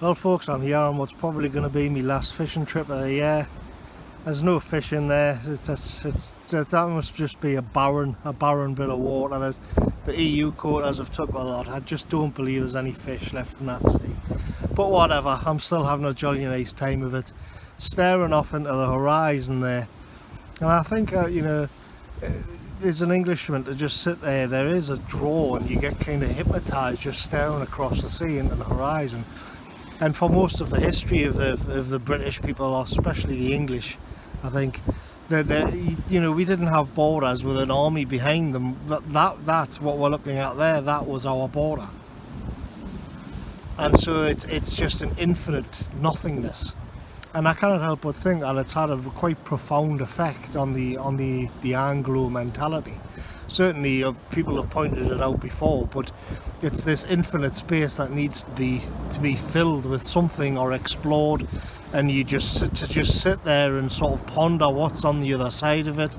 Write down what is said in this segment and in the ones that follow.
Well folks, I'm here on what's probably going to be my last fishing trip of the year. There's no fish in there. That must just be a barren bit of water. The EU quotas have took a lot. I just don't believe there's any fish left in that sea. But whatever, I'm still having a jolly nice time of it, staring off into the horizon there. And I think as an Englishman, to just sit there is a draw, and you get kind of hypnotised just staring across the sea into the horizon. And for most of the history of the British people, especially the English, I think that we didn't have borders with an army behind them. That's what we're looking at there. That was our border, and so it's just an infinite nothingness. And I cannot help but think that it's had a quite profound effect on the Anglo mentality. Certainly people have pointed it out before, but it's this infinite space that needs to be filled with something or explored, and you just sit there and sort of ponder what's on the other side of it,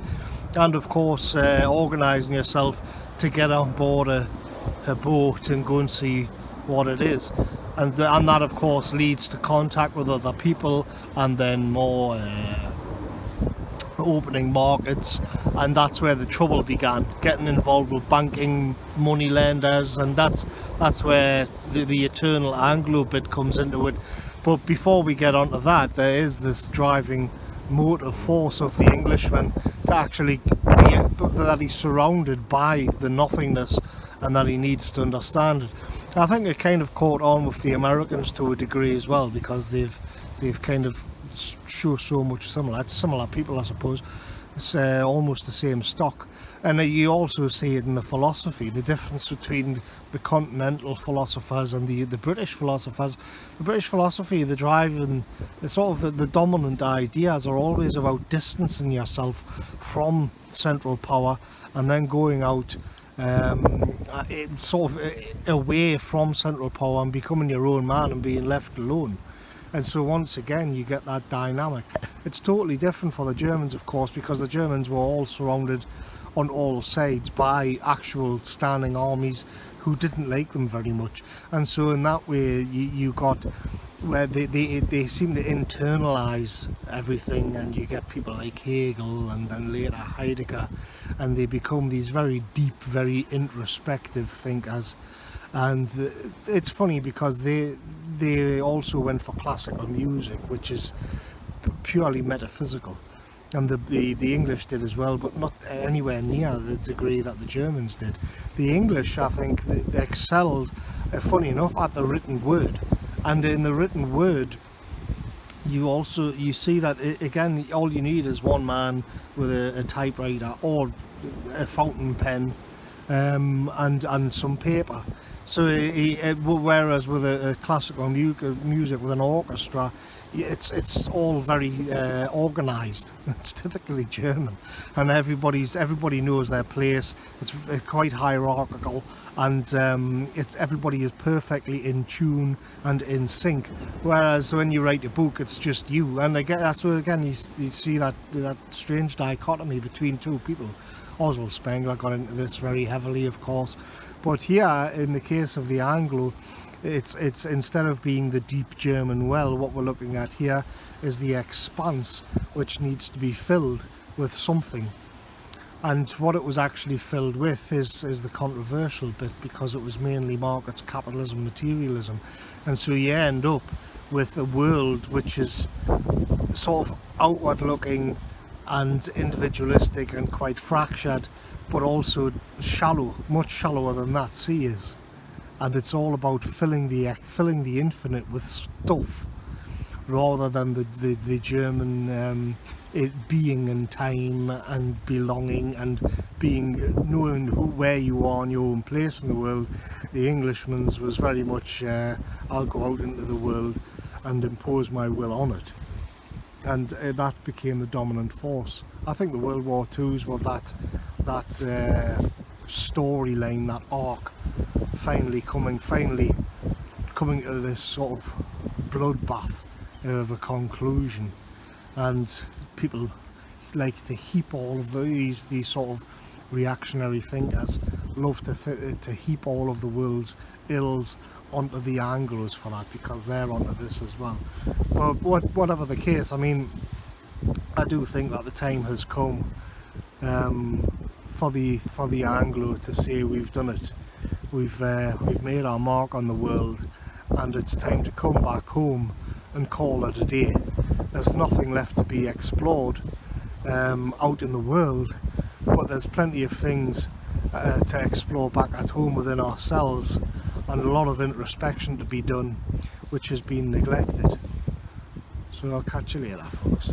and of course organising yourself to get on board a boat and go and see what it is. And that of course leads to contact with other people, and then more opening markets, and that's where the trouble began, getting involved with banking, money lenders, and that's where the eternal Anglo bit comes into it. But before we get onto that, there is this driving motive force of the Englishman to actually that he's surrounded by the nothingness, and that he needs to understand it. I think it kind of caught on with the Americans to a degree as well, because they've kind of show so much similar. It's similar people, I suppose. It's almost the same stock. And you also see it in the philosophy, the difference between the continental philosophers and the British philosophers. The British philosophy, the the dominant ideas are always about distancing yourself from central power, and then going out away from central power and becoming your own man and being left alone. And so once again you get that dynamic. It's totally different for the Germans, of course, because the Germans were all surrounded on all sides by actual standing armies who didn't like them very much. And so in that way you got where they seem to internalize everything, and you get people like Hegel and then later Heidegger, and they become these very deep, very introspective thinkers. And it's funny because they also went for classical music, which is purely metaphysical, and the English did as well, but not anywhere near the degree that the Germans did. The English, I think, they excelled, funny enough, at the written word. And in the written word, you see that again, all you need is one man with a typewriter or a fountain pen, and some paper. So whereas with a classical music with an orchestra, it's all very organised. It's typically German, and everybody knows their place. It's quite hierarchical, and everybody is perfectly in tune and in sync. Whereas when you write a book, it's just you. And that's where again you see that strange dichotomy between two people. Oswald Spengler got into this very heavily, of course, but here in the case of the Anglo, it's instead of being the deep German well, what we're looking at here is the expanse, which needs to be filled with something. And what it was actually filled with is the controversial bit, because it was mainly markets, capitalism, materialism. And so you end up with a world which is sort of outward looking and individualistic and quite fractured, but also shallow, much shallower than that sea is. And it's all about filling the infinite with stuff, rather than the German being in time and belonging and knowing where you are in your own place in the world. The Englishman's was very much I'll go out into the world and impose my will on it. And that became the dominant force. I think the World War II's were that storyline, that arc, finally coming to this sort of bloodbath of a conclusion. And people like to heap all of these sort of reactionary thinkers love to heap all of the world's ills onto the Anglos for that, because they're onto this as well. But whatever the case, I mean, I do think that the time has come for the Anglo to say we've done it. We've made our mark on the world, and it's time to come back home and call it a day. There's nothing left to be explored out in the world, but there's plenty of things to explore back at home within ourselves, and a lot of introspection to be done which has been neglected. So I'll catch you later, folks.